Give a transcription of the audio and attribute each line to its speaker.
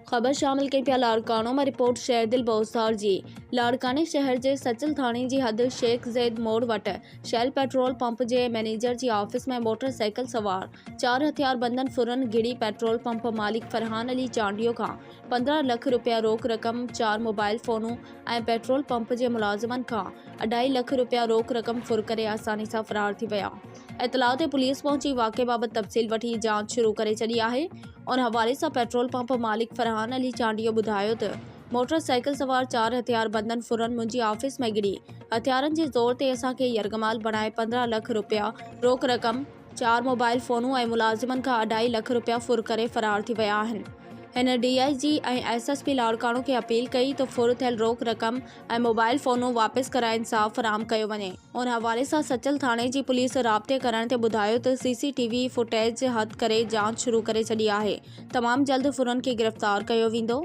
Speaker 1: ख़बर शामिल कई पिया लाड़कानो में रिपोर्ट शेरदिल बोसार जी। लाड़काने शहर के सचल थाने की हद शेख ज़ैद मोड़ वट शेल पेट्रोल पंप के मैनेजर की ऑफिस में मोटरसाइकिल सवार 4 हथियारबंदन फुरन गिड़ी पेट्रोल पंप मालिक फरहान अली चांडियो का 15 लाख रुपया रोक रकम 4 मोबाइल फोनूं और पेट्रोल पंप के मुलाजिमन का 2.5 लाख रुपया रोक रकम फुर करे आसानी से फरार थी विया। इतला ते पुलिस पहुंची वाक़े बाबत तफ़सील वठी जांच शुरू करे छॾी आहे। उन हवाले से पेट्रोल पंप मालिक फरहान अली चांडियो बुधायो त मोटरसाइकिल सवार 4 हथियारबंदन फुरन मुंहिंजी ऑफिस में गिरी हथियारन के जोर ते असांखे यरगमाल बनाए 15 लाख रुपया रोक रकम 4 मोबाइल फोनूं और मुलाजिमन का 2.5 लाख रुपया फुर करे फरार थी विया आहिनि। हिन DIG और SSP लाड़कानो के अपील कई तो फुर थियल रोक रकम और मोबाइल फोनूं वापस कराए इंसाफ फराम कयो वञे। उन हवाले से सचल थाने की पुलिस राब्ते करण ते बुधायो तो CCTV फुटेज हथ करे जांच शुरू करे छॾी आहे। तमाम जल्द फुरन के गिरफ्तार कयो वेंदो।